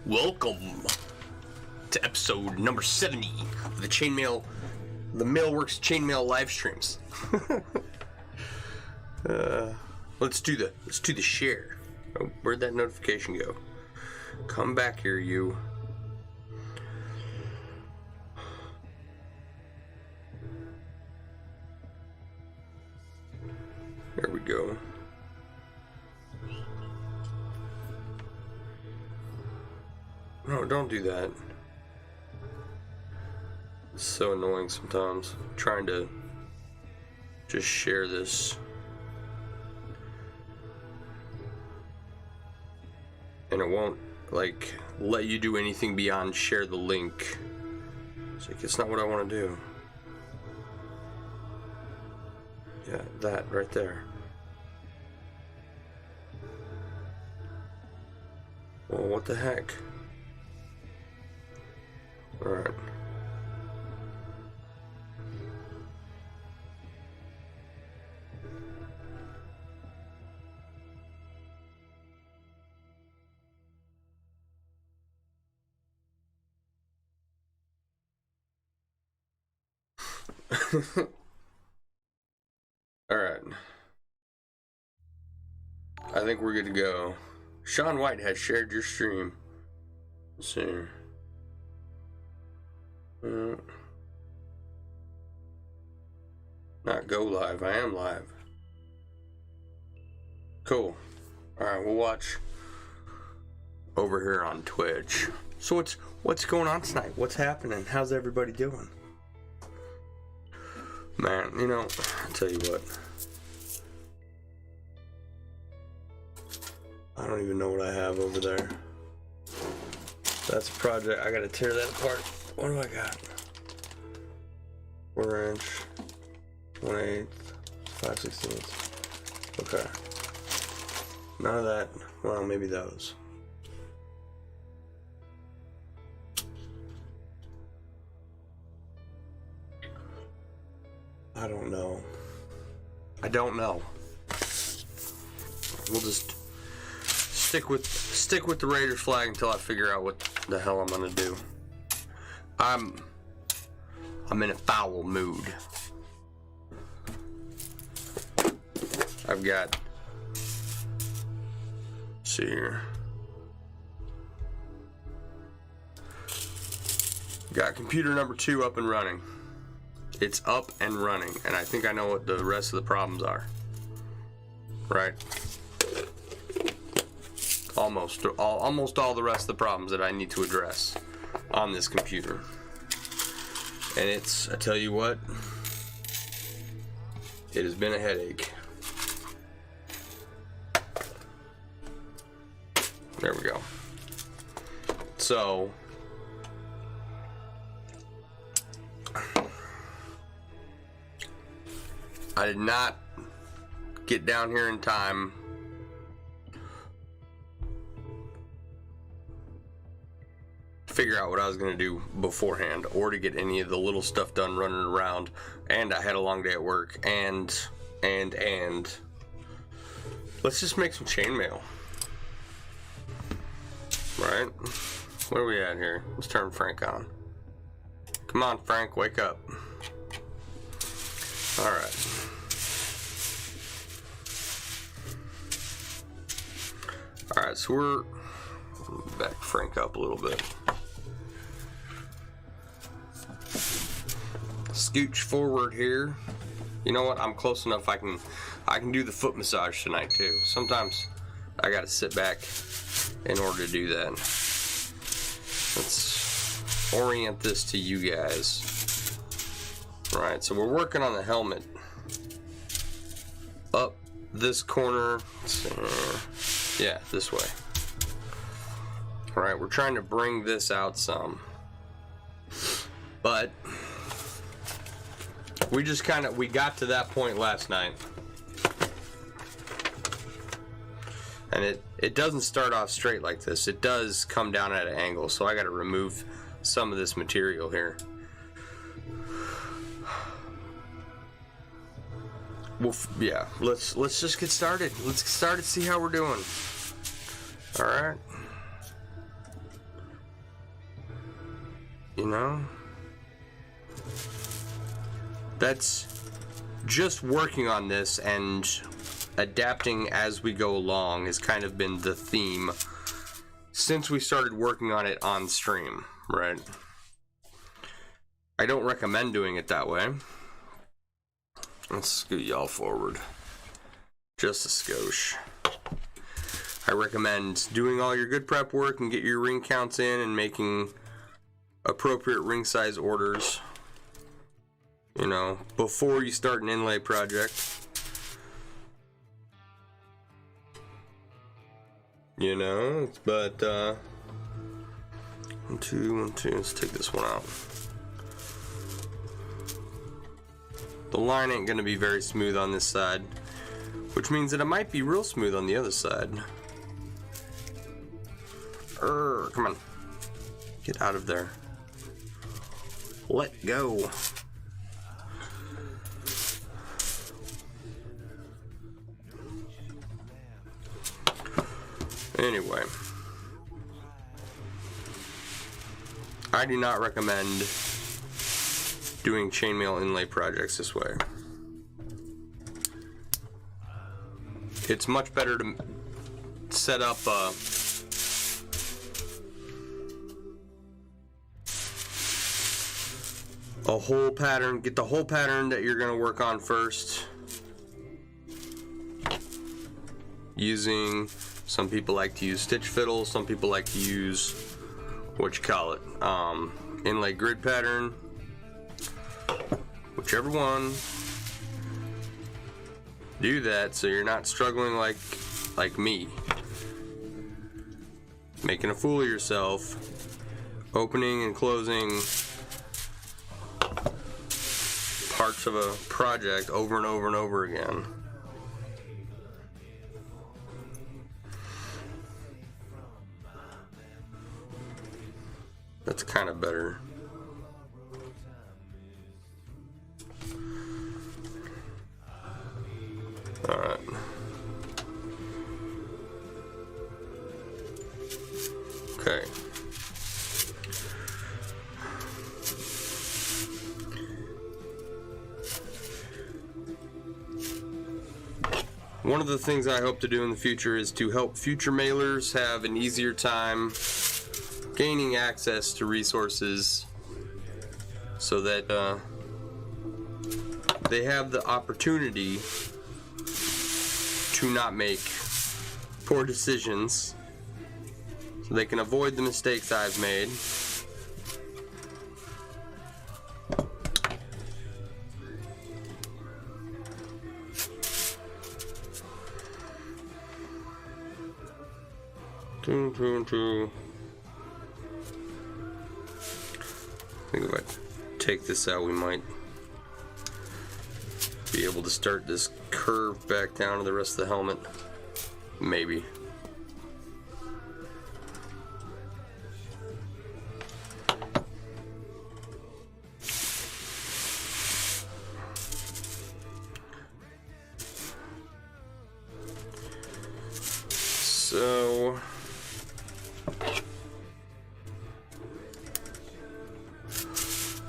Welcome to episode number 70 of the Chainmail, the MailleWerX Chainmail live streams. Let's do the share. Oh, where'd that notification go? Come back here, you. There we go. No, don't do that. It's so annoying sometimes. I'm trying to just share this. And it won't, like, let you do anything beyond share the link. It's like, it's not what I want to do. Yeah, that right there. Well, what the heck? Alright. Alright. I think we're good to go. Sean White has shared your stream. Let's see. Not go live. I am live. Cool. Alright, we'll watch over here on Twitch. So what's going on tonight? What's happening? How's everybody doing? Man, you know, I'll tell you what. I don't even know what I have over there. That's a project. I gotta tear that apart. What do I got? 1/4 inch, 1/8, 5/16. Okay. None of that. Well, maybe those. I don't know. I don't know. We'll just stick with the Raiders flag until I figure out what the hell I'm gonna do. I'm in a foul mood. I've got, let's see here. Got computer number 2 up and running. It's up and running, and I think I know what the rest of the problems are. Right? Almost all the rest of the problems that I need to address on this computer. And it's, I tell you what, it has been a headache. There we go. So, I did not get down here in time to figure out what I was going to do beforehand, or to get any of the little stuff done running around, and I had a long day at work, and let's just make some chainmail, right? Where are we at here? Let's turn Frank on. Come on, Frank, wake up. Alright. Alright, so we're back Frank up a little bit. Scooch forward here. You know what? I'm close enough. I can do the foot massage tonight too. Sometimes I gotta sit back in order to do that. Let's orient this to you guys. Right, so we're working on the helmet. Up this corner. Yeah, this way. Alright, we're trying to bring this out some. But we got to that point last night. And it doesn't start off straight like this. It does come down at an angle, so I gotta remove some of this material here. Well, yeah, let's just get started. Let's get started, see how we're doing. All right. you know? That's just working on this and adapting as we go along has kind of been the theme since we started working on it on stream, right? I don't recommend doing it that way. Let's scoot y'all forward just a skosh. I recommend doing all your good prep work and get your ring counts in and making appropriate ring size orders, you know, before you start an inlay project. You know, but 1, 2, 1, 2, let's take this one out. The line ain't gonna be very smooth on this side, which means that it might be real smooth on the other side. Come on. Get out of there. Let go. Anyway. I do not recommend doing chainmail inlay projects this way. It's much better to set up a whole pattern, get the whole pattern that you're going to work on first, using, some people like to use stitch fiddle, some people like to use, what you call it, inlay grid pattern, whichever one. Do that so you're not struggling like me, making a fool of yourself, opening and closing parts of a project over and over and over again. That's kind of better. All right. Okay. One of the things I hope to do in the future is to help future mailers have an easier time gaining access to resources so that they have the opportunity to not make poor decisions, so they can avoid the mistakes I've made. I think if I take this out, we might be able to start this curve back down to the rest of the helmet. Maybe. So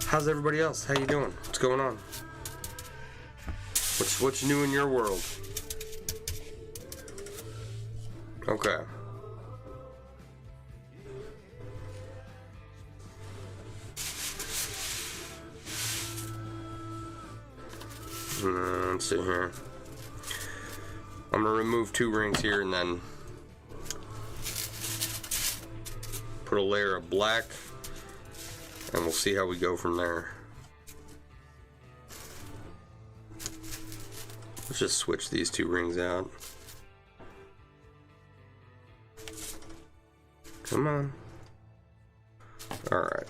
how's everybody else? How you doing? What's going on? What's new in your world? Okay. Let's see here. I'm gonna remove 2 rings here and then put a layer of black, and we'll see how we go from there. Let's just switch these 2 rings out. Come on. All right.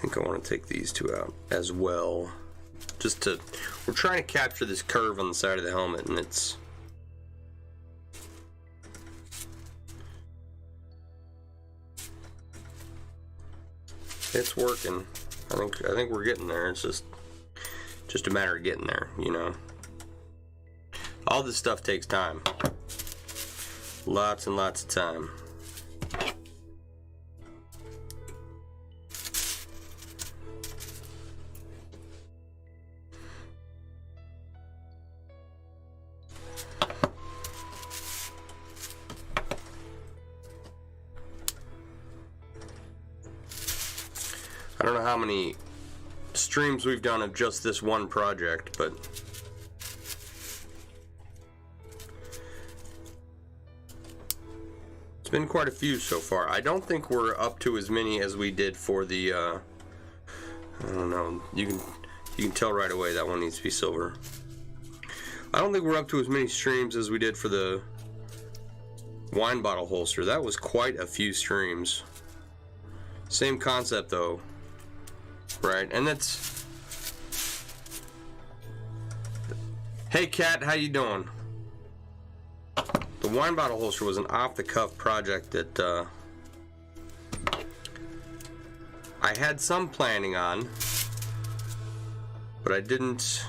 I think I want to take these two out as well. Just to, we're trying to capture this curve on the side of the helmet, and it's working. I think we're getting there. It's just a matter of getting there, you know. All this stuff takes time. Lots and lots of time. I don't know how many streams we've done of just this one project, but it's been quite a few so far. I don't think we're up to as many as we did for the I don't know, you can tell right away that one needs to be silver. I don't think we're up to as many streams as we did for the wine bottle holster. That was quite a few streams. Same concept though. Right, and that's... Hey Kat, how you doing? The wine bottle holster was an off-the-cuff project that I had some planning on, but I didn't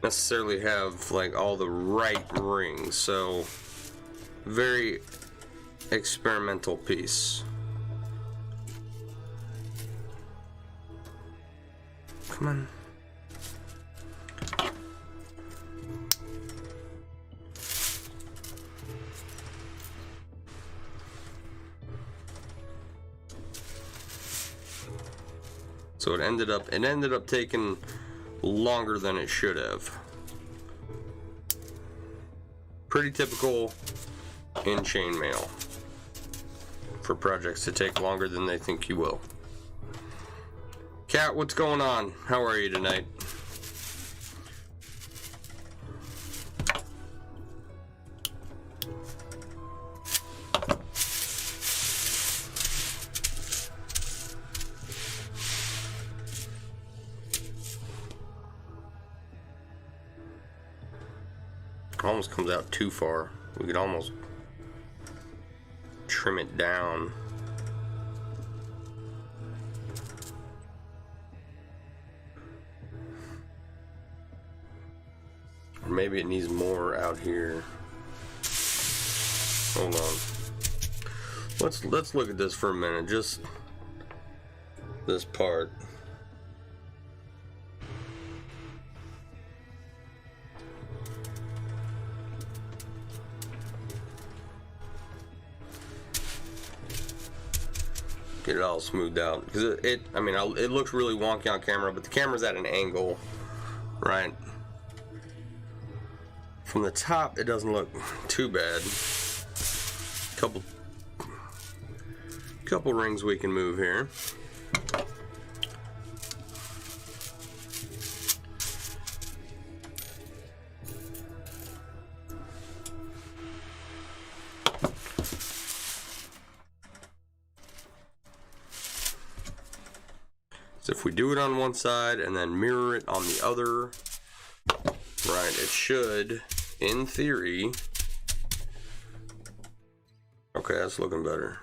necessarily have like all the right rings, so very experimental piece. Come on. So it ended up taking longer than it should have. Pretty typical in chainmail for projects to take longer than they think you will. Kat, what's going on? How are you tonight? Almost comes out too far. We could almost trim it down. Or maybe it needs more out here. Hold on. Let's look at this for a minute. Just this part. Get it all smoothed out because it looks really wonky on camera, but the camera's at an angle, right? From the top, it doesn't look too bad. Couple rings we can move here. So if we do it on one side and then mirror it on the other, right, it should, in theory, okay, that's looking better.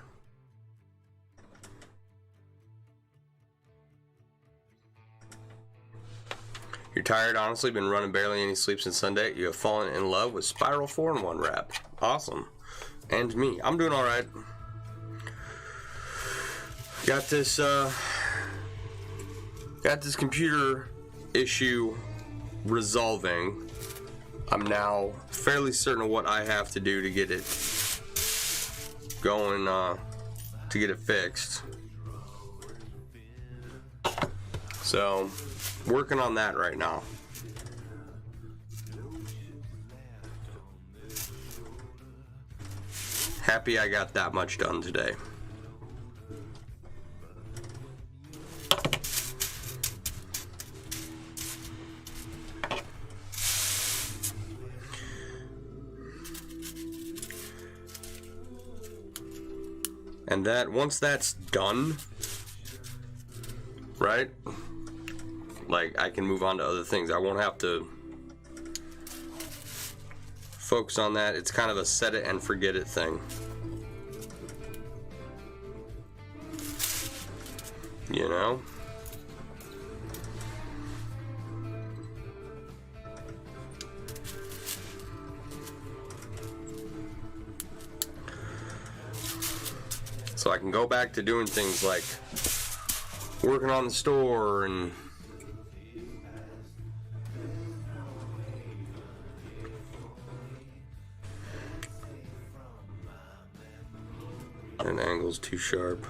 You're tired, honestly, been running barely any sleep since Sunday. You have fallen in love with Spiral 4-in-1 wrap. Awesome. And me. I'm doing alright. Got this computer issue resolving. I'm now fairly certain of what I have to do to get it going, to get it fixed. So, working on that right now. Happy I got that much done today. And that, once that's done, right? Like, I can move on to other things. I won't have to focus on that. It's kind of a set it and forget it thing. You know? So I can go back to doing things like working on the store and angle's too sharp.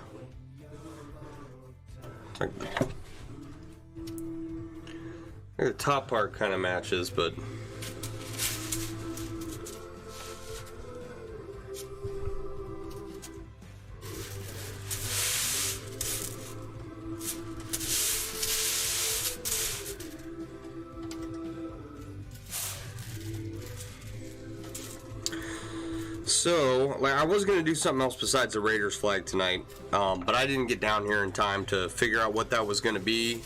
Like the top part kind of matches, but so, like, I was going to do something else besides the Raiders flag tonight, but I didn't get down here in time to figure out what that was going to be.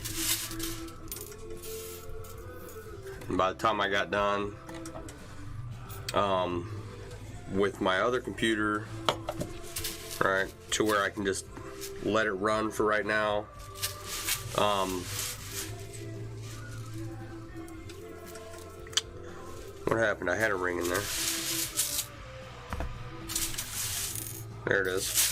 And by the time I got done with my other computer, right, to where I can just let it run for right now. What happened? I had a ring in there. There it is.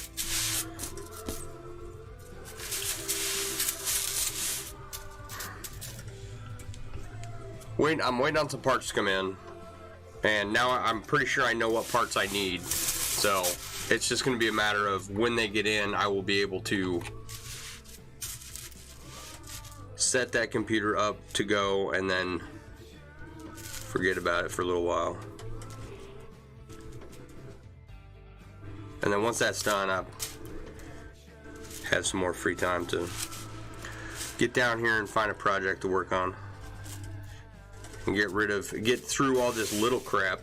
I'm waiting on some parts to come in, and now I'm pretty sure I know what parts I need. So it's just going to be a matter of when they get in, I will be able to set that computer up to go and then forget about it for a little while. And then once that's done, I have some more free time to get down here and find a project to work on. And get through all this little crap.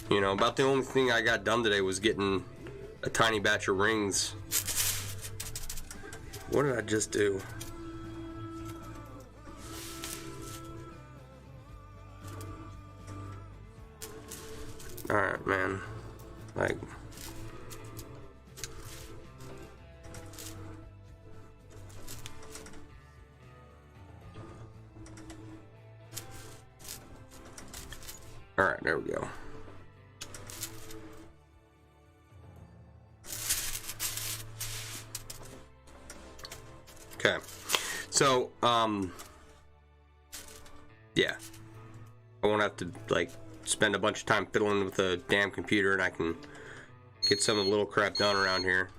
You know, about the only thing I got done today was getting a tiny batch of rings. What did I just do? Alright, man. Like... Alright, there we go. Okay. So, yeah. I won't have to, like, spend a bunch of time fiddling with the damn computer, and I can get some of the little crap done around here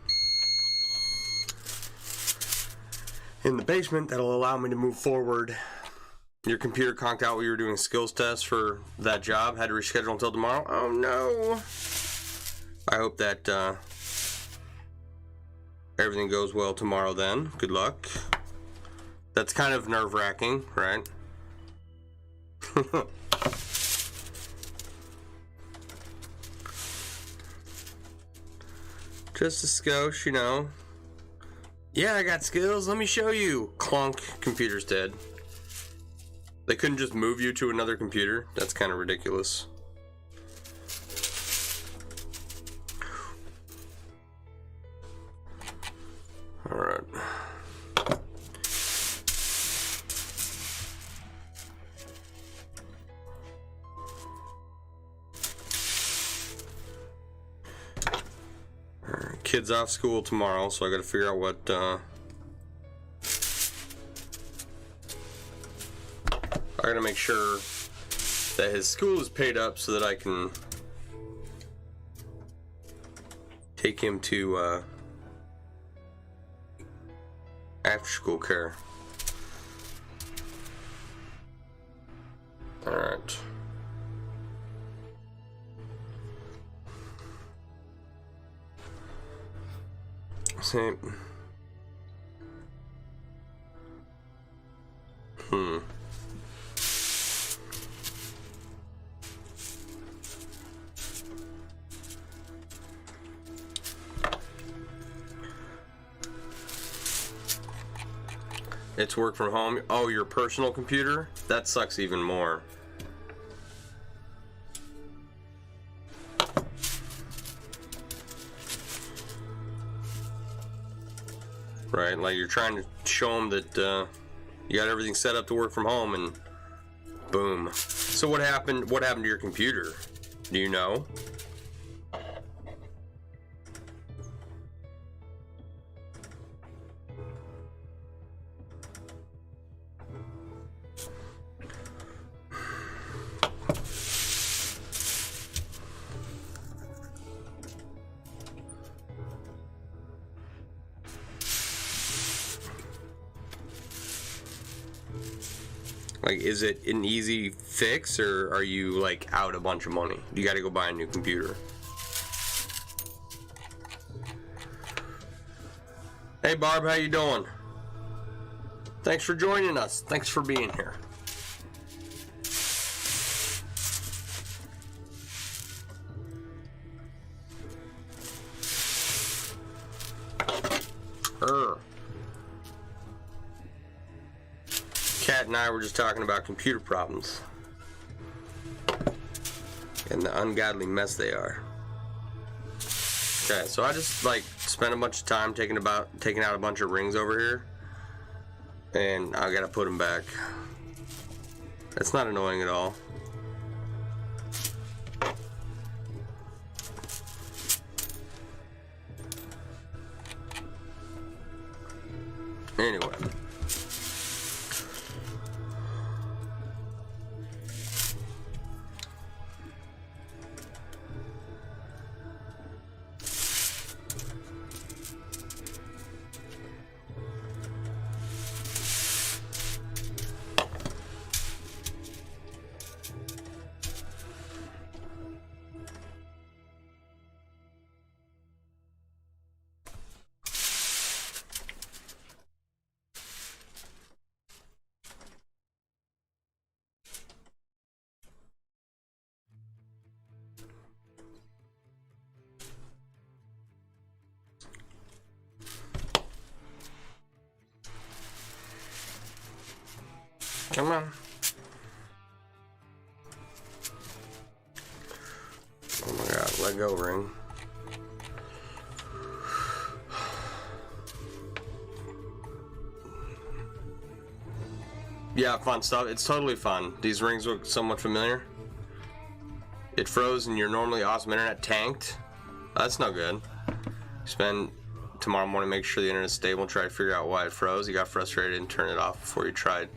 in the basement that'll allow me to move forward. Your computer conked out while you were doing skills tests for that job. Had to reschedule until tomorrow. Oh no. I hope that everything goes well tomorrow then. Good luck. That's kind of nerve-wracking, right? Just a skosh, you know. Yeah, I got skills. Let me show you. Clunk. Computer's dead. They couldn't just move you to another computer? That's kind of ridiculous. Alright. Alright, kids off school tomorrow, so I gotta figure out what, I gotta make sure that his school is paid up so that I can take him to after school care. Alright. Same. It's work from home. Oh, your personal computer? That sucks even more. Right, like you're trying to show them that you got everything set up to work from home, and boom. So what happened? What happened to your computer? Do you know? Like, is it an easy fix, or are you like out a bunch of money? You got to go buy a new computer. Hey Barb, how you doing? Thanks for joining us. Thanks for being here. Kat and I were just talking about computer problems and the ungodly mess they are. Okay, so I just like spent a bunch of time taking out a bunch of rings over here, and I gotta put them back. That's not annoying at all. Anyway. Come on. Oh my god, let go ring. Yeah, fun stuff. It's totally fun. These rings look somewhat familiar. It froze and your normally awesome internet tanked. That's no good. Spend tomorrow morning, make sure the internet's stable, try to figure out why it froze. You got frustrated and turned it off before you tried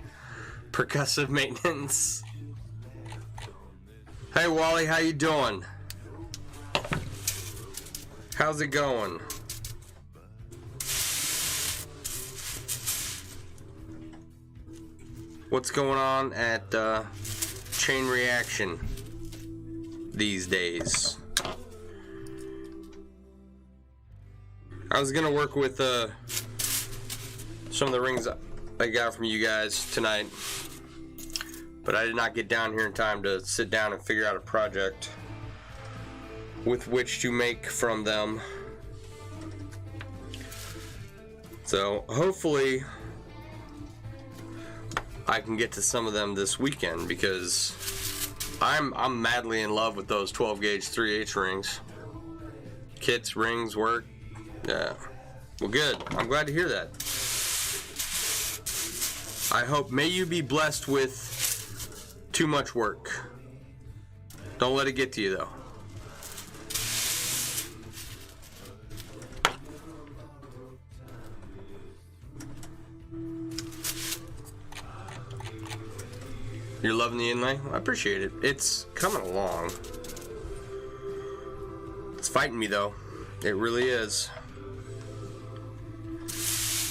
percussive maintenance. Hey Wally, how you doing? How's it going? What's going on at Chain Reaction these days? I was gonna work with some of the rings I got from you guys tonight, but I did not get down here in time to sit down and figure out a project with which to make from them. So hopefully I can get to some of them this weekend, because I'm madly in love with those 12 gauge 3/8 rings. Kits, rings, work. Yeah. Well, good. I'm glad to hear that. I hope, may you be blessed with too much work. Don't let it get to you, though. You're loving the inlay? I appreciate it. It's coming along. It's fighting me, though. It really is.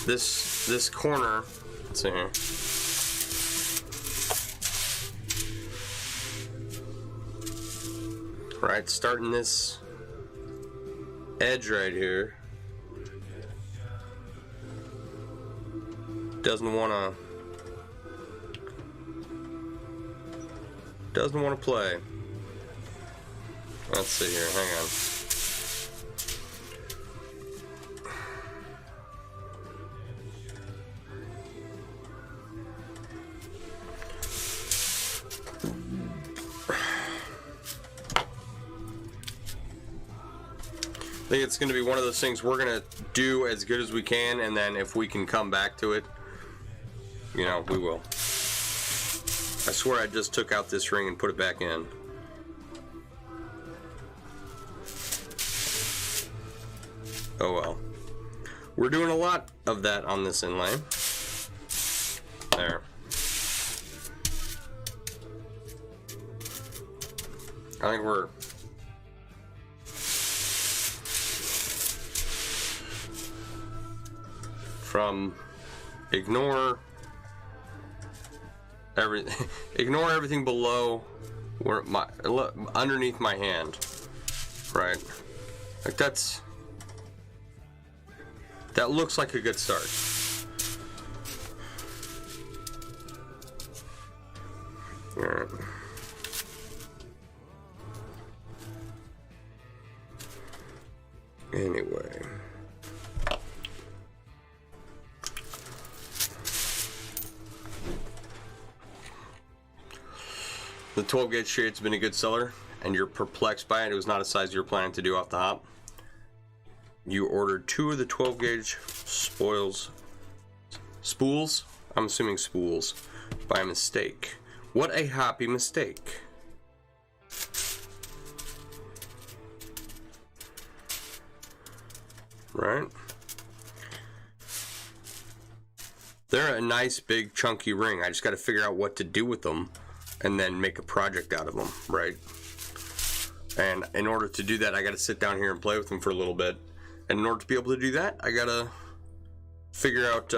This corner, let's see here. Right, starting this edge right here. Doesn't want to play. Let's see here, hang on. think it's going to be one of those things we're going to do as good as we can, and then if we can come back to it, you know, we will. I swear I just took out this ring and put it back in. Oh well. We're doing a lot of that on this inlay. There. I think we're from ignore everything below where underneath my hand, right? Like that looks like a good start. All right. Anyway. The 12 gauge shade's been a good seller, and you're perplexed by it. It was not a size you were planning to do off the hop. You ordered 2 of the 12 gauge spools, I'm assuming spools, by mistake. What a happy mistake. Right? They're a nice big chunky ring. I just got to figure out what to do with them and then make a project out of them, right? And in order to do that, I got to sit down here and play with them for a little bit. And in order to be able to do that, I got to figure out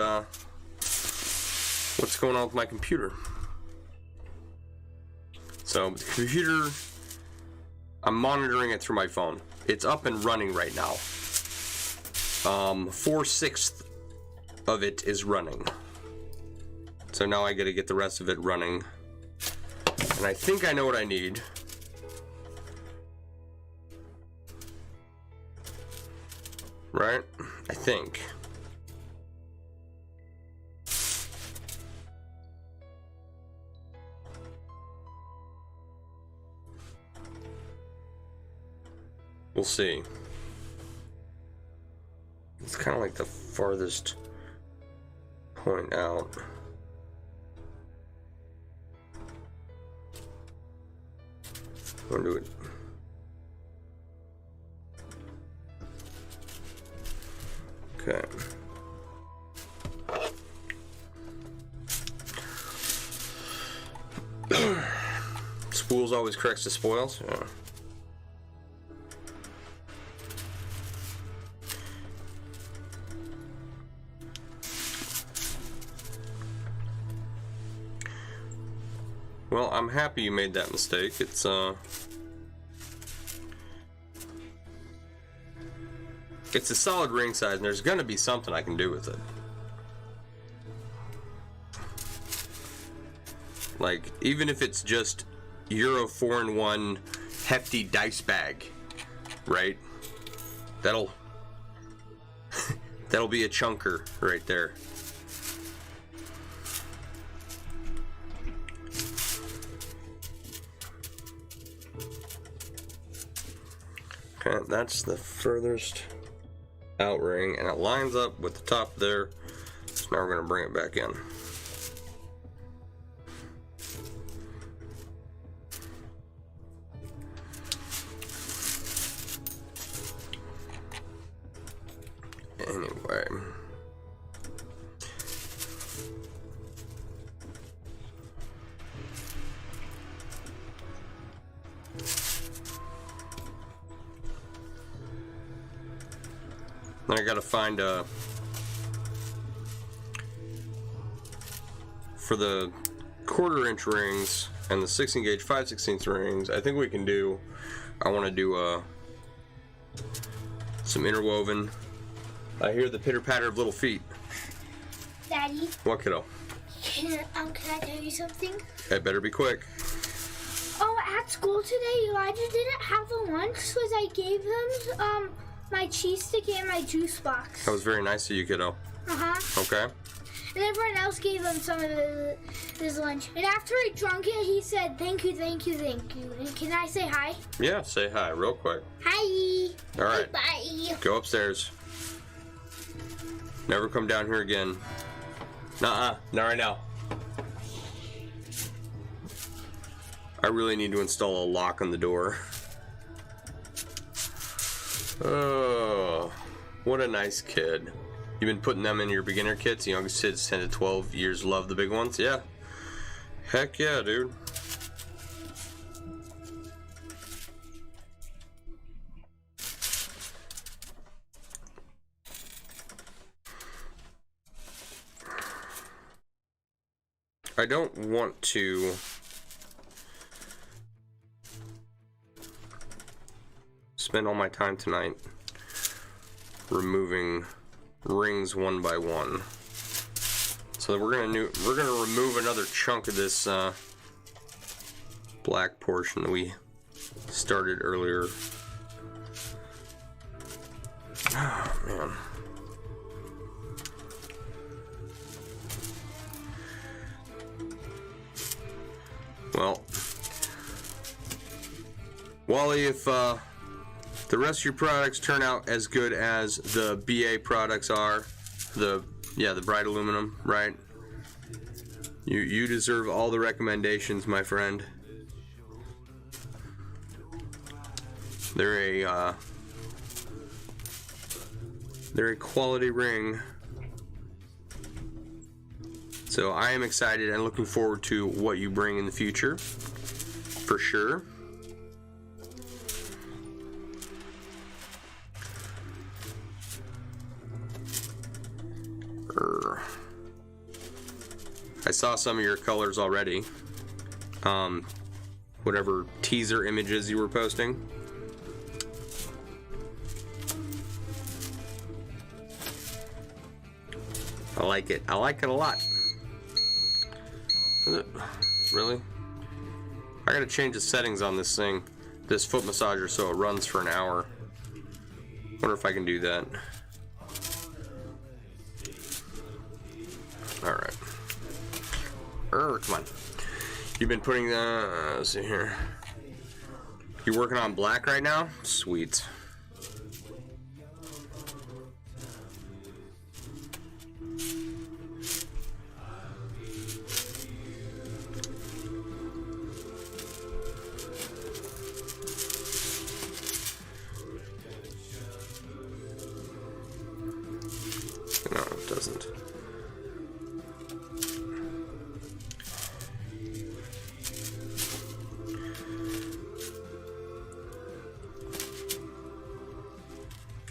what's going on with my computer. So the computer, I'm monitoring it through my phone. It's up and running right now. 4/6 of it is running. So now I got to get the rest of it running. And I think I know what I need. Right? I think. We'll see. It's kind of like the farthest point out. I'm gonna do it. Okay. Spools always corrects the spoils. Yeah. Well, I'm happy you made that mistake. It's a solid ring size, and there's gonna be something I can do with it. Like, even if it's just Euro 4-in-1 hefty dice bag, right? That'll be a chunker right there. Okay, that's the furthest out ring, and it lines up with the top there. So now we're going to bring it back in. Anyway. Then I gotta find for the 1/4-inch rings and the 16 gauge 5/16 rings. I think we can do. I want to do some interwoven. I hear the pitter patter of little feet. Daddy. What, kiddo? Can I tell you something? It better be quick. Oh, at school today, Elijah didn't have a lunch because I gave him my cheese stick and my juice box. That was very nice of you, kiddo. Uh-huh. Okay. and everyone else gave him some of his lunch. And after he drank it, he said, "Thank you, thank you, thank you." And can I say hi? Yeah, say hi real quick. Hi. All right. Bye. Go upstairs. Never come down here again. Nuh-uh, not right now. I really need to install a lock on the door. Oh, what a nice kid. You've been putting them in your beginner kits? The youngest kids 10 to 12 years love the big ones? Yeah. Heck yeah, dude. I don't want to spend all my time tonight removing rings one by one. So we're gonna remove another chunk of this black portion that we started earlier. Oh man. Well, Wally, if the rest of your products turn out as good as the BA products are, the bright aluminum, right? You deserve all the recommendations, my friend. They're a quality ring. So I am excited and looking forward to what you bring in the future, for sure. I saw some of your colors already. Whatever teaser images you were posting. I like it. I like it a lot. Is it? Really? I gotta change the settings on this thing, this foot massager, so it runs for an hour. Wonder if I can do that. Alright. Come on. You've been putting the... let's see here. You working on black right now? Sweet. No, it doesn't.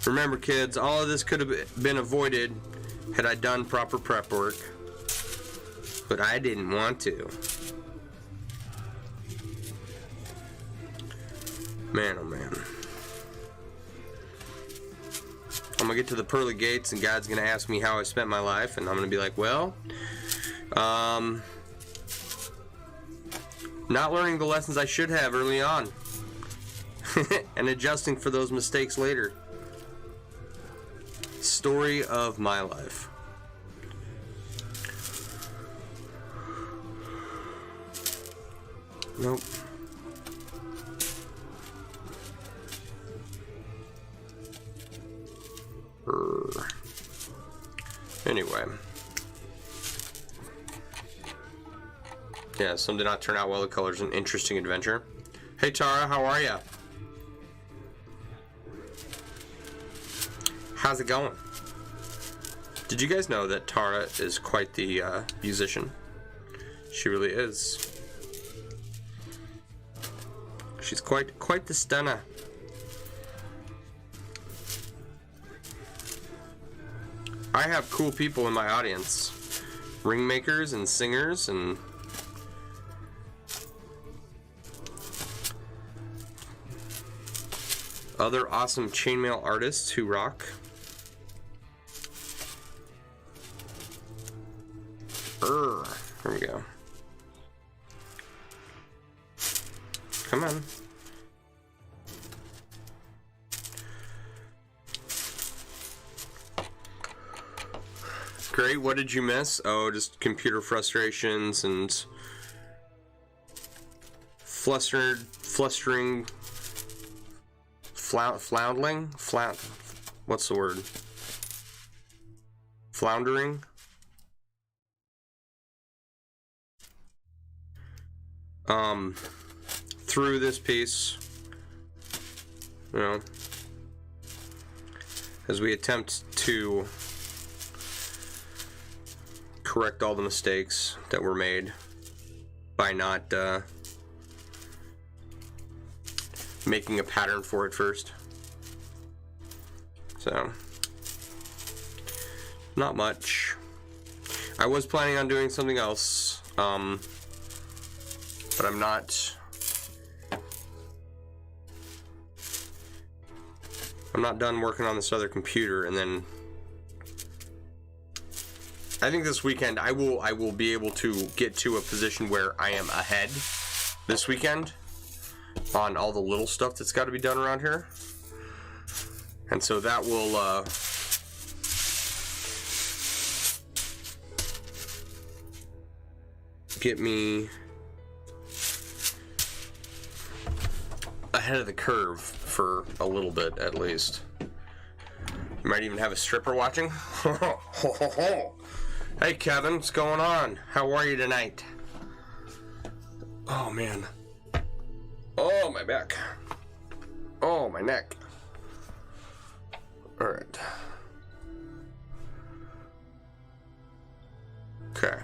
Remember, kids, all of this could have been avoided had I done proper prep work, but I didn't want to. Man, oh man. I'm gonna get to the pearly gates and God's gonna ask me how I spent my life, and I'm gonna be like, well, not learning the lessons I should have early on and adjusting for those mistakes later. Story of my life. Nope. Anyway. Yeah, some did not turn out well. The color's an interesting adventure. Hey Tara, how are ya? How's it going? Did you guys know that Tara is quite the musician? She really is. She's quite the stunner. I have cool people in my audience. Ring makers and singers and other awesome chainmail artists who rock. There we go. Come on. Great. What did you miss? Oh, just computer frustrations and floundering. What's the word? Floundering. Through this piece, you know, as we attempt to correct all the mistakes that were made by not making a pattern for it first. So, not much. I was planning on doing something else, but I'm not done working on this other computer, and then I think this weekend I will be able to get to a position where I am ahead this weekend on all the little stuff that's got to be done around here. And so that will get me ahead of the curve for a little bit, at least. You might even have a stripper watching. Hey Kevin, what's going on? How are you tonight? Oh man. Oh, my back. Oh, my neck. Alright. Okay.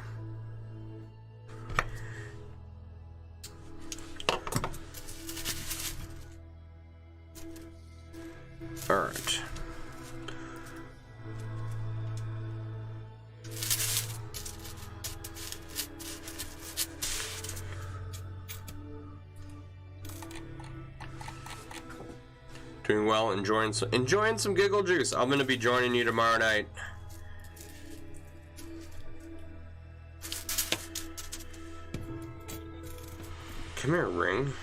Alright. Doing well, enjoying some giggle juice. I'm gonna be joining you tomorrow night. Come here, ring.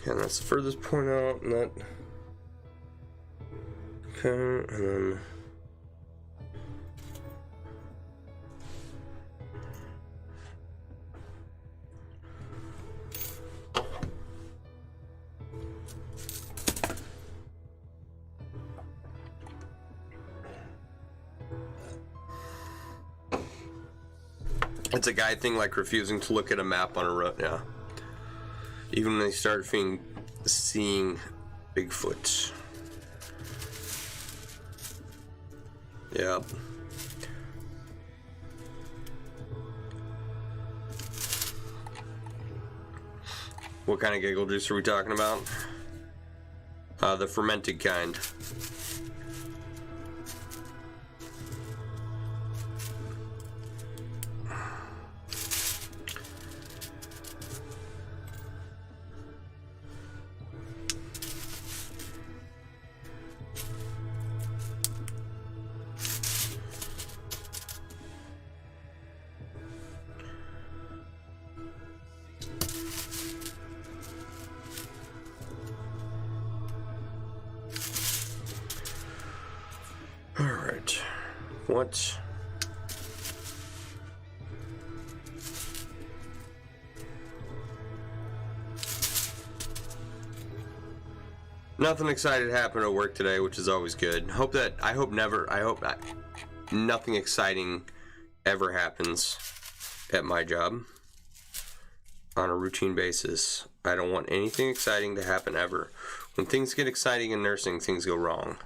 Okay, and that's the furthest point out, and that. Okay, and then. It's a guy thing, like refusing to look at a map on a road. Yeah. Even when they start seeing Bigfoot. Yeah. What kind of giggle juice are we talking about? The fermented kind. Alright. What? Nothing exciting happened at work today, which is always good. I hope nothing exciting ever happens at my job on a routine basis. I don't want anything exciting to happen ever. When things get exciting in nursing, things go wrong.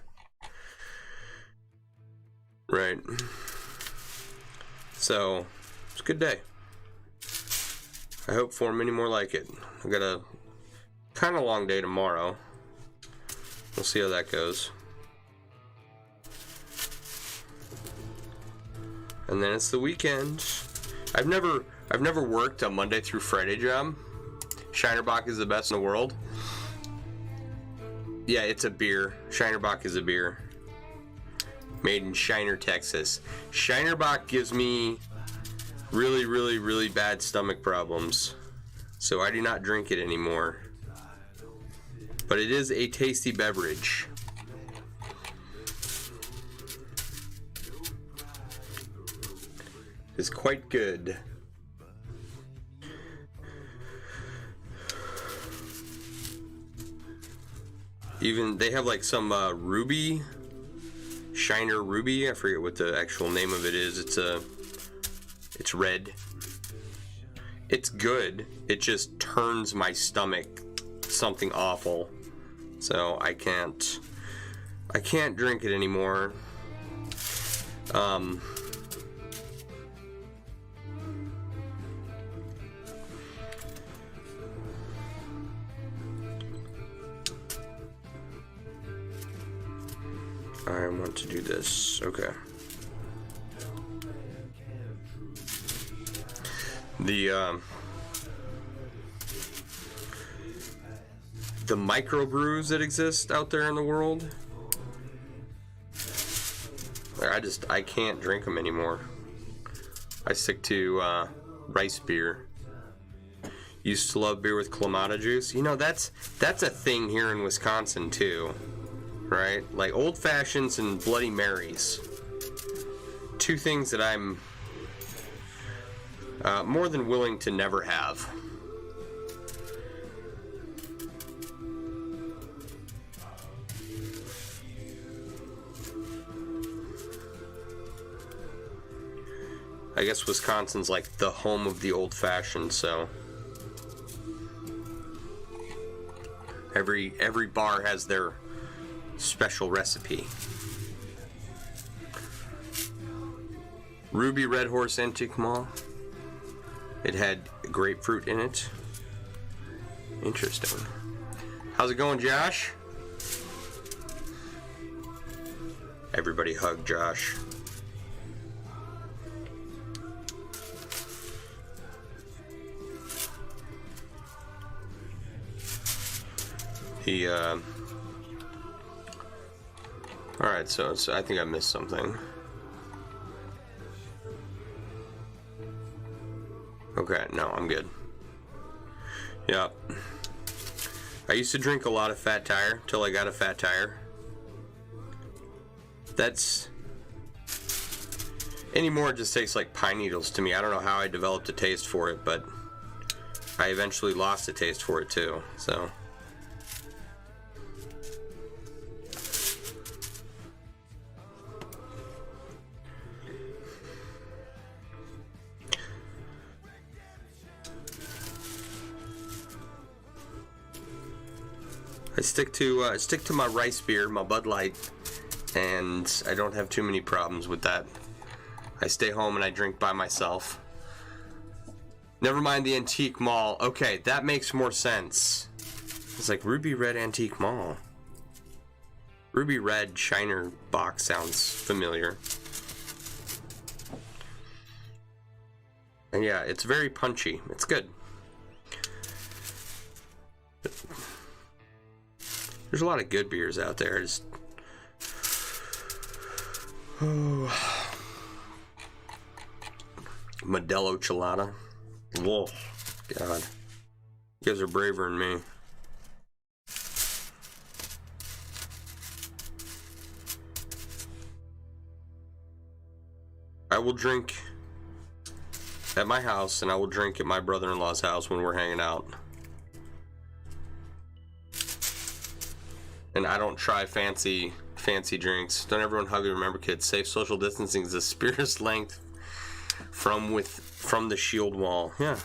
Right. So, it's a good day. I hope for many more like it. I've got a kind of long day tomorrow. We'll see how that goes. And then it's the weekend. I've never worked a Monday through Friday job. Shinerbach is the best in the world. Yeah, it's a beer. Shinerbach is a beer. Made in Shiner, Texas. Shinerbach gives me really, really, really bad stomach problems. So I do not drink it anymore. but it is a tasty beverage. It's quite good. Even they have like some ruby, Shiner Ruby. I forget what the actual name of it is. It's red. It's good. It just turns my stomach something awful. So I can't drink it anymore. I want to do this. Okay. The microbrews that exist out there in the world, I can't drink them anymore. I stick to rice beer. Used to love beer with Clamato juice. You know, that's a thing here in Wisconsin too, right? Like old fashions and Bloody Marys. Two things that I'm more than willing to never have. I guess Wisconsin's like the home of the old fashioned, so every bar has their special recipe. Ruby Red Horse Antique Mall. It had grapefruit in it. Interesting. How's it going, Josh? Everybody hug Josh. Alright, so I think I missed something. Okay, no, I'm good. Yep. I used to drink a lot of Fat Tire till I got a fat tire. Anymore it just tastes like pine needles to me. I don't know how I developed a taste for it, but I eventually lost a taste for it too, so. I stick to my rice beer, my Bud Light, and I don't have too many problems with that. I stay home and I drink by myself. Never mind the Antique Mall. Okay, that makes more sense. It's like Ruby Red Antique Mall. Ruby Red Shiner box sounds familiar. And yeah, it's very punchy. It's good. There's a lot of good beers out there. Modelo Chelada. Whoa, God. You guys are braver than me. I will drink at my house, and I will drink at my brother-in-law's house when we're hanging out. And I don't try fancy drinks. Don't everyone hug and remember, kids. Safe social distancing is the spear's length from the shield wall. Yeah.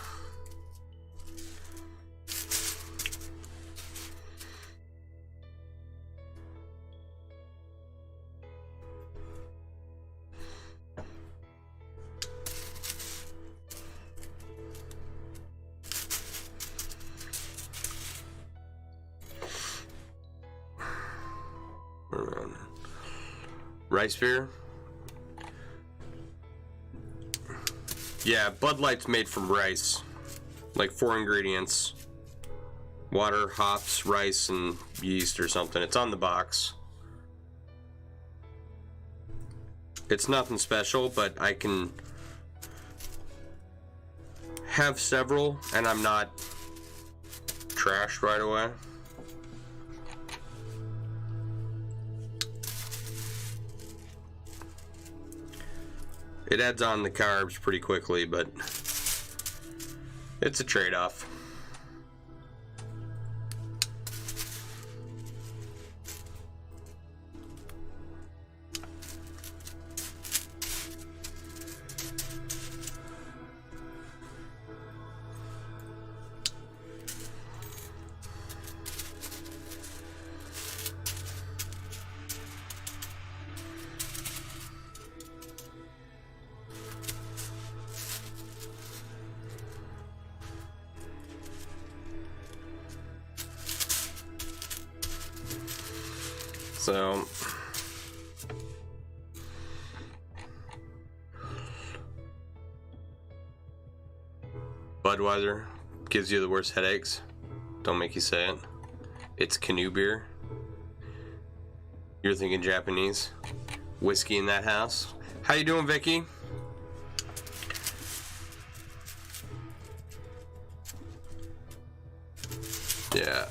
Rice beer? Yeah, Bud Light's made from rice. Like 4 ingredients. Water, hops, rice, and yeast or something. It's on the box. It's nothing special, but I can have several and I'm not trashed right away. It adds on the carbs pretty quickly, but it's a trade-off. So Budweiser gives you the worst headaches. Don't make you say it. It's canoe beer. You're thinking Japanese. Whiskey in that house. How you doing, Vicky? Yeah.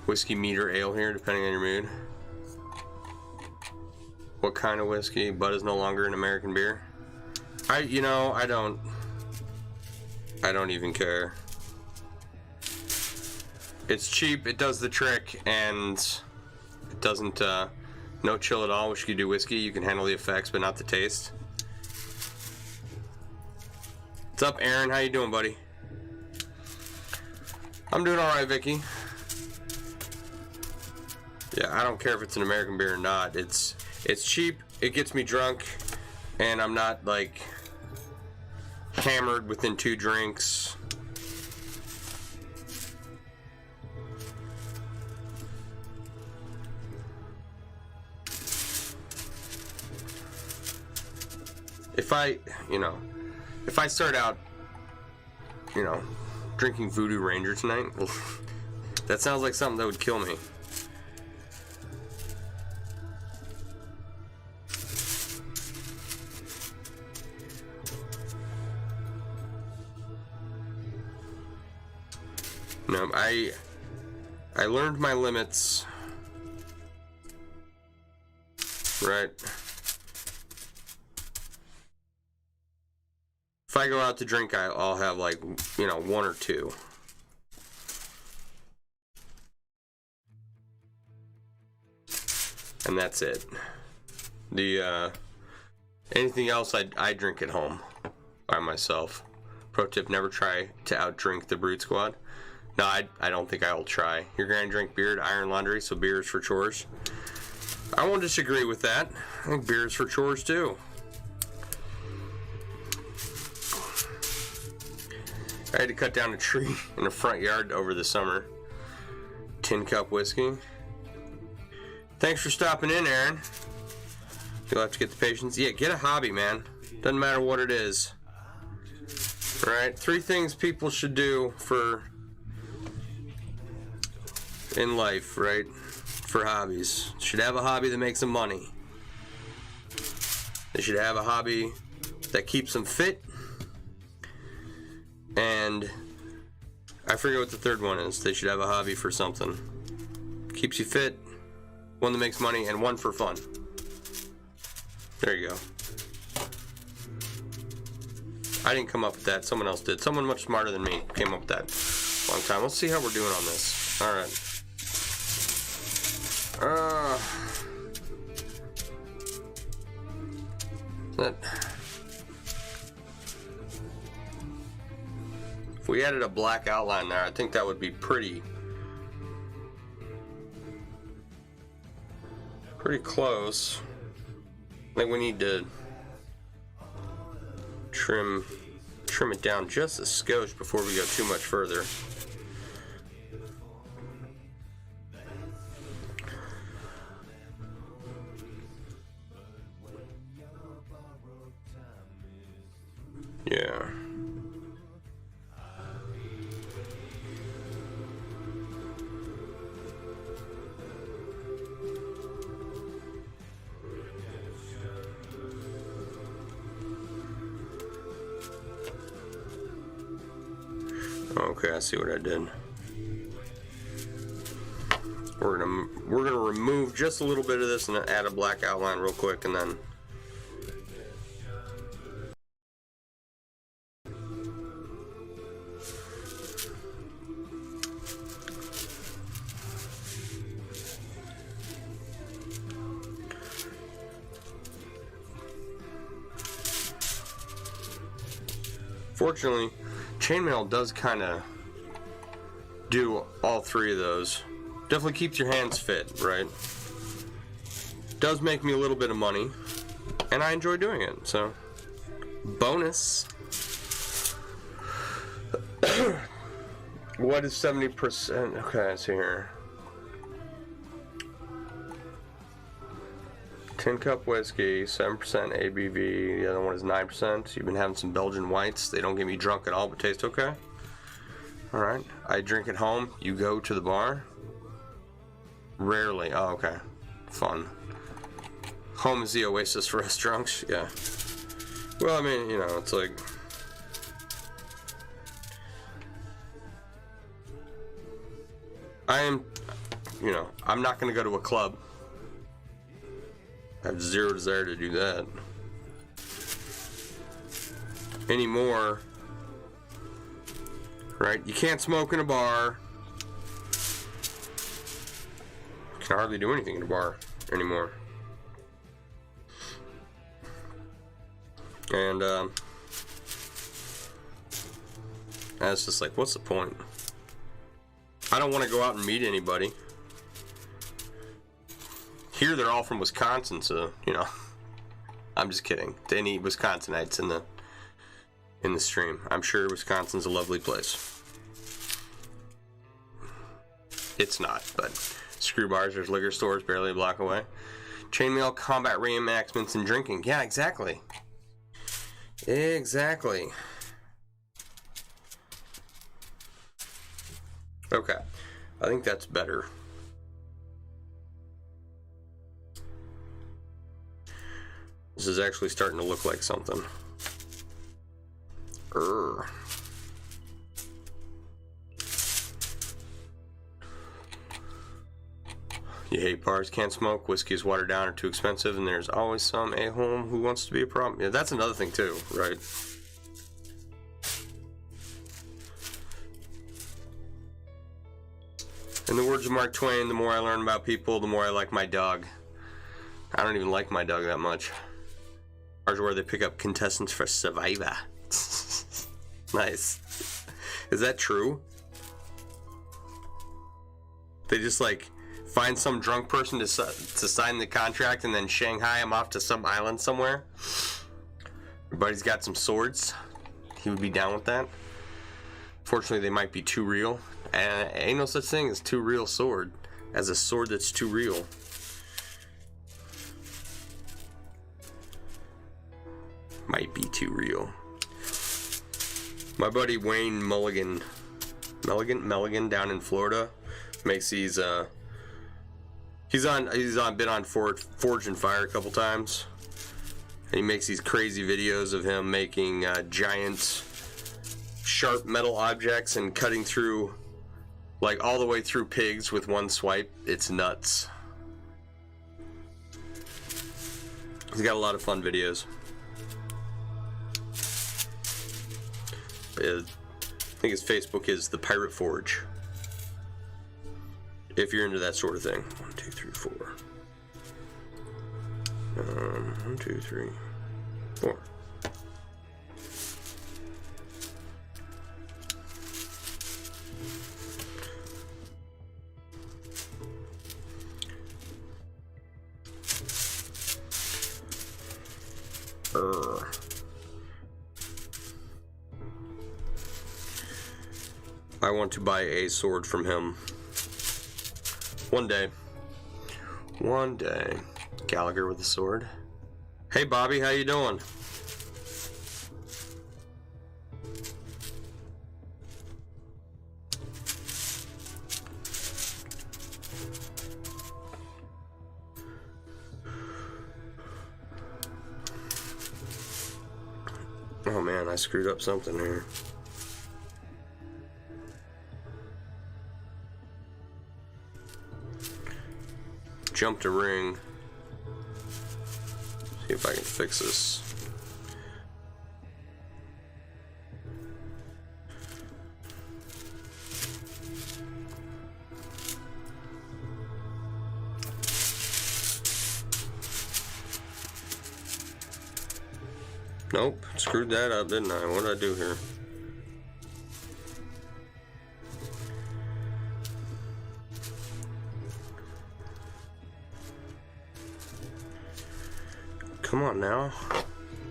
Whiskey meter ale here, depending on your mood. What kind of whiskey? Bud is no longer an American beer. I don't even care. It's cheap, it does the trick, and it doesn't, no chill at all, which you can do whiskey. You can handle the effects, but not the taste. What's up, Aaron? How you doing, buddy? I'm doing alright, Vicky. Yeah, I don't care if it's an American beer or not. It's cheap, it gets me drunk, and I'm not, like, hammered within 2 drinks. If I start out, drinking Voodoo Ranger tonight, that sounds like something that would kill me. No, I learned my limits, right? If I go out to drink, I'll have like, 1 or 2. And that's it. Anything else I drink at home by myself. Pro tip, never try to outdrink the Brood Squad. No, I don't think I will try. Your granny drank beer to iron laundry, so beer is for chores. I won't disagree with that. I think beer is for chores too. I had to cut down a tree in the front yard over the summer. Tin cup whiskey. Thanks for stopping in, Aaron. You'll have to get the patience. Yeah, get a hobby, man. Doesn't matter what it is. Alright, 3 things people should do in life, right? For hobbies. Should have a hobby that makes them money. They should have a hobby that keeps them fit. And I forget what the third one is. They should have a hobby for something. Keeps you fit, one that makes money, and one for fun. There you go. I didn't come up with that. Someone else did. Someone much smarter than me came up with that long time. Let's see how we're doing on this. All right. If we added a black outline there, I think that would be pretty close. I think we need to trim it down just a skosh before we go too much further. Yeah. Okay, I see what I did. We're gonna remove just a little bit of this and add a black outline real quick, and then fortunately, Chainmail does kind of do all three of those. Definitely keeps your hands fit, right? Does make me a little bit of money, and I enjoy doing it, so bonus. What is 70%? Okay, let's see here. 10 cup whiskey, 7% ABV, the other one is 9%. You've been having some Belgian whites. They don't get me drunk at all, but taste okay. Alright, I drink at home. You go to the bar? Rarely. Oh, okay. Fun. Home is the oasis for us drunks? Yeah. Well, I mean, you know, it's like... I am, you know, I'm not going to go to a club. I have zero desire to do that. Anymore. Right? You can't smoke in a bar. You can hardly do anything in a bar anymore. And, it's just like, what's the point? I don't want to go out and meet anybody. Here they're all from Wisconsin, so, you know. I'm just kidding. To any Wisconsinites in the stream, I'm sure Wisconsin's a lovely place. It's not, but screw bars, there's liquor stores barely a block away. Chainmail, combat reenactments, and drinking. Yeah, exactly. Exactly. Okay, I think that's better. This is actually starting to look like something. You hate bars, can't smoke, whiskey is watered down or too expensive, and there's always some a-hole who wants to be a problem. Yeah, that's another thing too, right? In the words of Mark Twain, the more I learn about people, the more I like my dog. I don't even like my dog that much. Ours where they pick up contestants for Survivor. Nice. Is that true? They just like find some drunk person to sign the contract and then Shanghai him off to some island somewhere. Everybody's got some swords. He would be down with that. Fortunately, they might be too real. And ain't no such thing as too real sword. As a sword that's too real. Might be too real. My buddy Wayne Mulligan down in Florida makes these he's been on Forge and Fire a couple times. And he makes these crazy videos of him making giant sharp metal objects and cutting through like all the way through pigs with one swipe. It's nuts. He's got a lot of fun videos. I think his Facebook is The Pirate Forge. If you're into that sort of thing. 1, 2, 3, 4. 1, 2, 3, 4. I want to buy a sword from him. One day. One day. Gallagher with a sword. Hey Bobby, how you doing? Oh man, I screwed up something here. jumped a ring. See if I can fix this. Nope, screwed that up, didn't I? What did I do here? Come on now.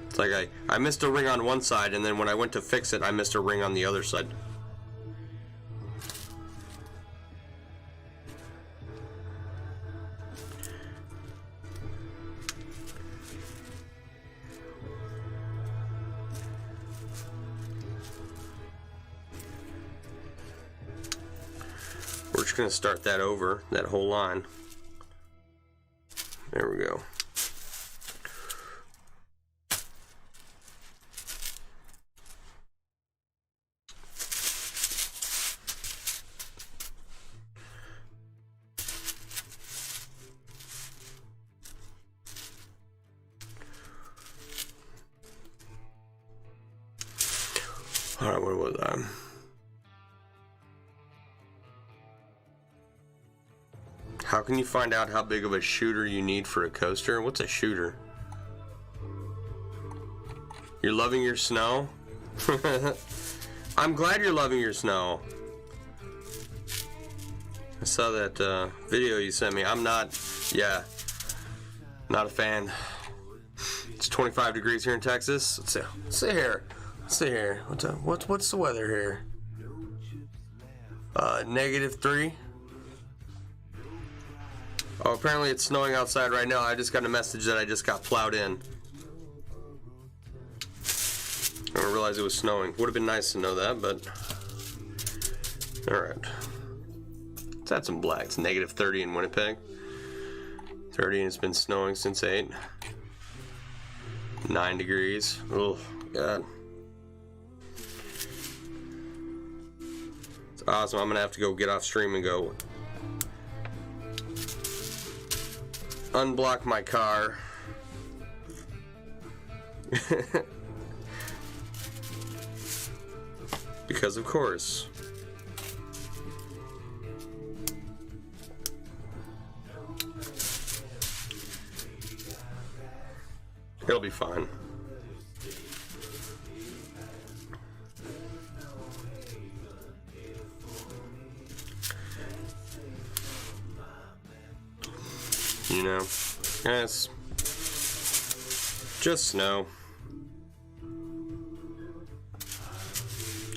It's like I missed a ring on one side, and then when I went to fix it, I missed a ring on the other side. We're just going to start that over, that whole line. There we go. All right, where was I? How can you find out how big of a shooter you need for a coaster? What's a shooter? You're loving your snow? I'm glad you're loving your snow. I saw that video you sent me. I'm not, yeah, not a fan. It's 25 degrees here in Texas. Let's see here. Let's see here. What's the weather here? -3. Oh, apparently it's snowing outside right now. I just got a message that I just got plowed in. I didn't realize it was snowing. Would have been nice to know that, but alright. Let's add some black. It's -30 in Winnipeg. 30 and it's been snowing since 8. 9 degrees. Oh, God. It's awesome. I'm going to have to go get off stream and go unblock my car. Because of course. It'll be fine. You know, it's just snow.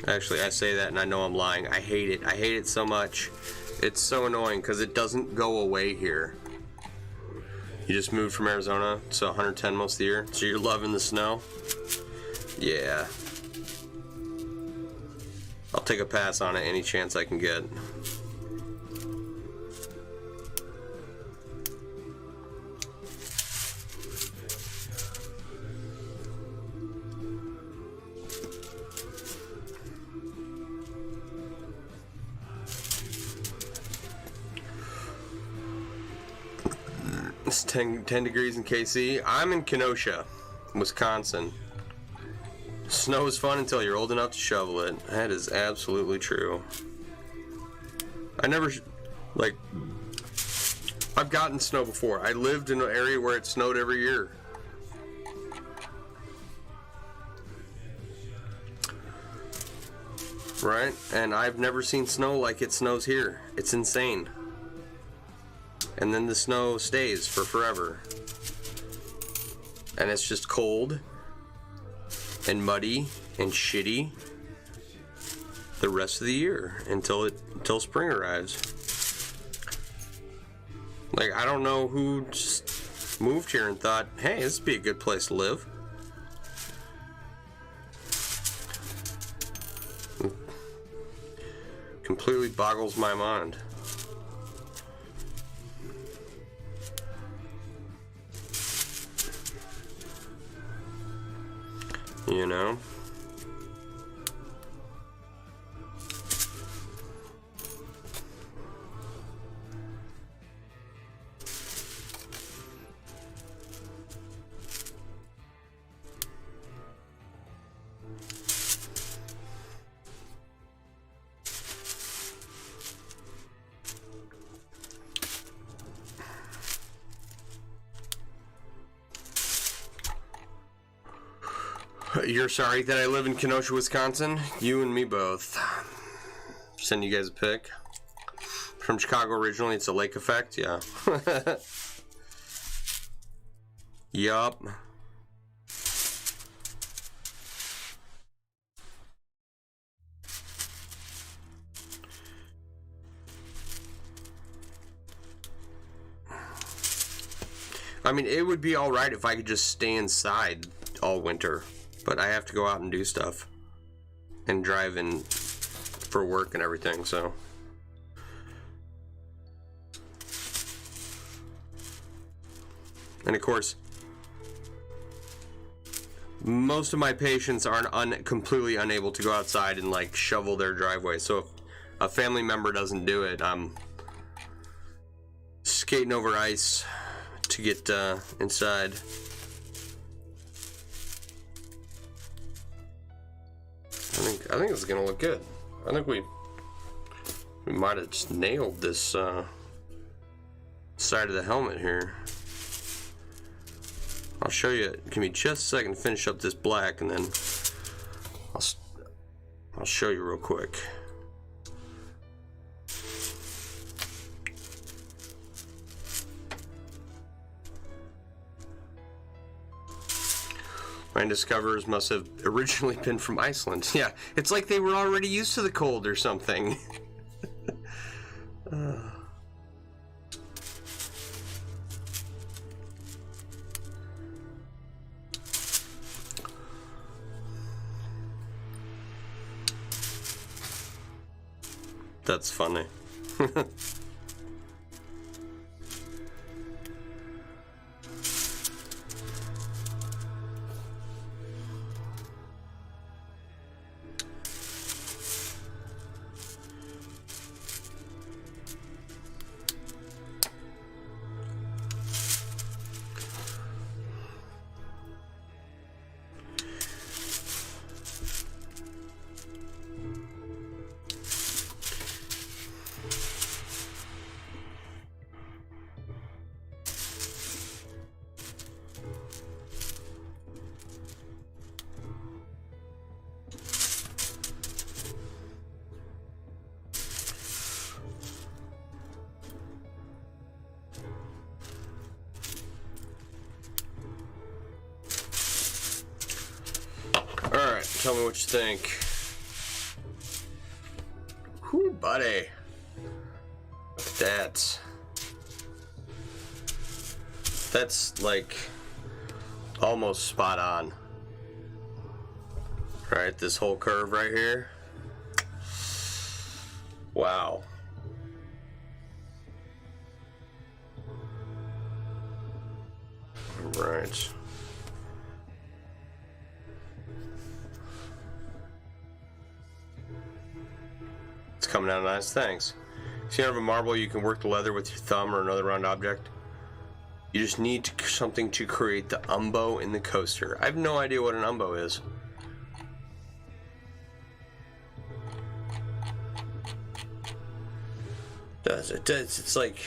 Actually, I say that and I know I'm lying. I hate it. I hate it so much. It's so annoying because it doesn't go away here. You just moved from Arizona, so 110 most of the year. So you're loving the snow? Yeah. I'll take a pass on it any chance I can get. It's 10 degrees in KC. I'm in Kenosha, Wisconsin. Snow is fun until you're old enough to shovel it. That is absolutely true. I never, like, I've gotten snow before. I lived in an area where it snowed every year. Right? And I've never seen snow like it snows here. It's insane. And then the snow stays for forever. And it's just cold and muddy and shitty the rest of the year until spring arrives. Like, I don't know who just moved here and thought, hey, this would be a good place to live. Completely boggles my mind. You know? You're sorry that I live in Kenosha, Wisconsin? You and me both. Send you guys a pic. From Chicago originally, it's a lake effect, yeah. Yup. I mean, it would be alright if I could just stay inside all winter, but I have to go out and do stuff and drive in for work and everything, so. And of course, most of my patients aren't completely unable to go outside and like shovel their driveway, so if a family member doesn't do it, I'm skating over ice to get inside. I think it's gonna look good. I think we might have just nailed this side of the helmet here. I'll show you. Give me just a second to finish up this black, and then I'll show you real quick. My discoverers must have originally been from Iceland. Yeah, it's like they were already used to the cold or something. That's funny. Alright, tell me what you think. Whew, buddy. Look at that. That's like almost spot on. Right, this whole curve right here. Wow. Right. It's coming out nice, thanks. So you have a marble, you can work the leather with your thumb or another round object. You just need something to create the umbo in the coaster. I have no idea what an umbo is. It does. It's like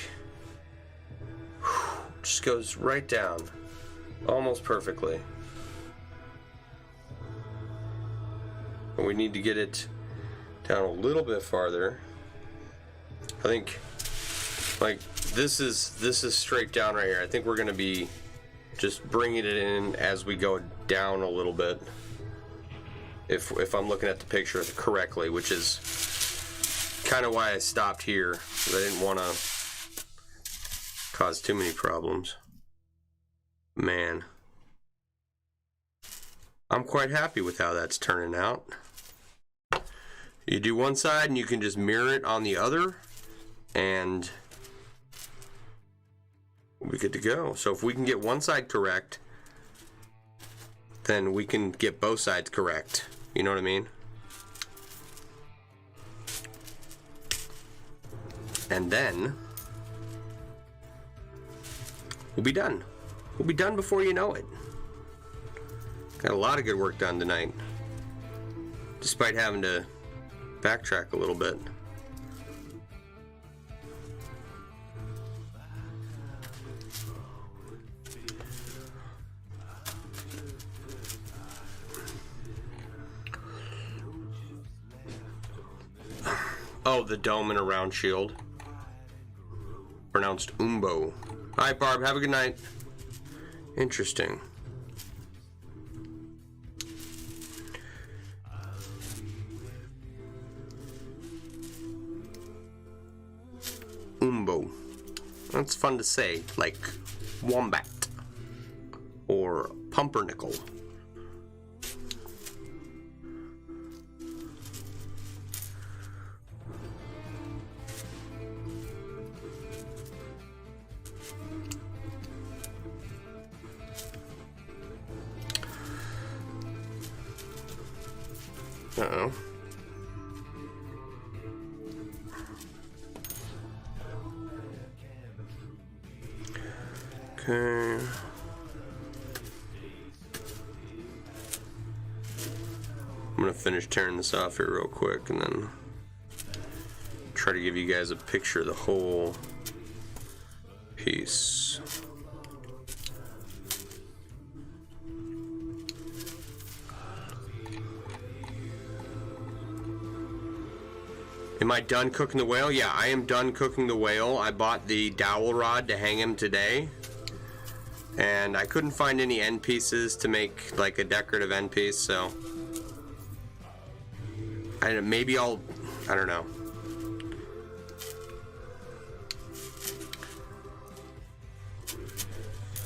just goes right down, almost perfectly. And we need to get it down a little bit farther. I think like this is straight down right here. I think we're gonna be just bringing it in as we go down a little bit. If I'm looking at the picture correctly, which is kind of why I stopped here. I didn't want to cause too many problems. Man, I'm quite happy with how that's turning out. You do one side and you can just mirror it on the other, and we'll be good to go. So if we can get one side correct, then we can get both sides correct. You know what I mean? And then we'll be done. We'll be done before you know it. Got a lot of good work done tonight, despite having to backtrack a little bit. Oh, the dome and a round shield. Pronounced Umbo. Alright, Barb, have a good night. Interesting. Umbo. That's fun to say, like wombat or pumpernickel. Uh-oh. Okay. I'm gonna finish tearing this off here real quick and then try to give you guys a picture of the whole piece. Am I done cooking the whale? Yeah, I am done cooking the whale. I bought the dowel rod to hang him today. And I couldn't find any end pieces to make like a decorative end piece, so I don't know.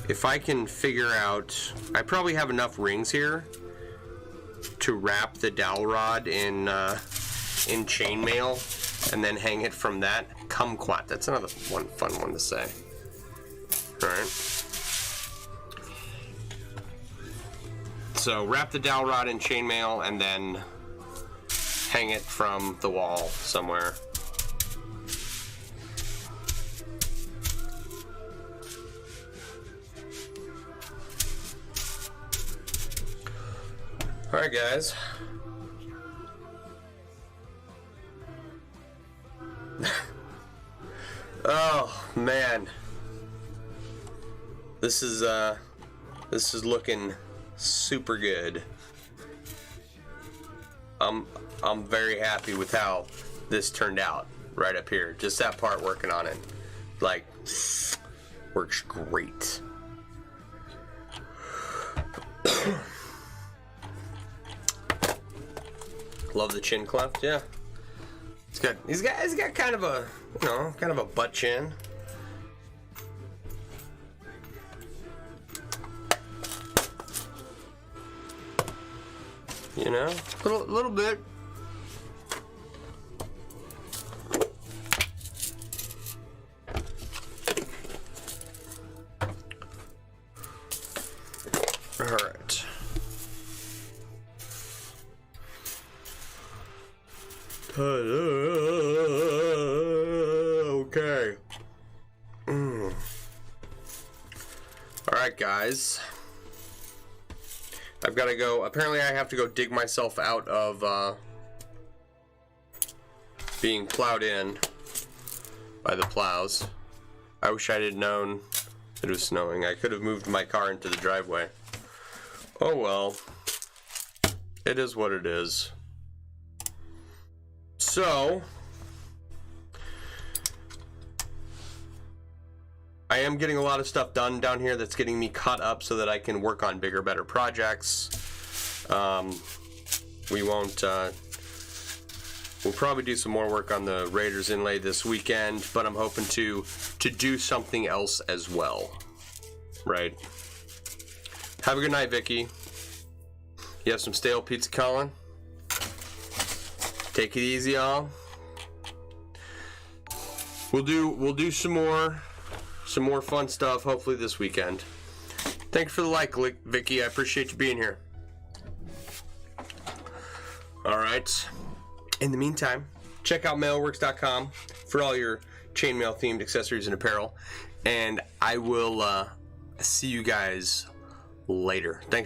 If I can figure out, I probably have enough rings here to wrap the dowel rod in chainmail and then hang it from that. Kumquat, that's another fun one to say. All right. So wrap the dowel rod in chainmail and then hang it from the wall somewhere. All right, guys. Oh man, this is looking super good. I'm very happy with how this turned out right up here. Just that part working on it, like, works great. Love the chin cleft, yeah. He's got kind of a, you know, kind of a butt chin. You know, little bit. All right. Okay. All right, guys. I've got to go. Apparently, I have to go dig myself out of being plowed in by the plows. I wish I had known it was snowing. I could have moved my car into the driveway. Oh well. It is what it is. So, I am getting a lot of stuff done down here that's getting me caught up so that I can work on bigger, better projects. We'll probably do some more work on the Raiders inlay this weekend, but I'm hoping to do something else as well. Right. Have a good night, Vicky. You have some stale pizza, Colin? Take it easy, y'all. We'll do some more fun stuff hopefully this weekend. Thanks for the like, Vicky. I appreciate you being here. All right. In the meantime, check out MailleWerX.com for all your chainmail themed accessories and apparel. And I will see you guys later. Thanks for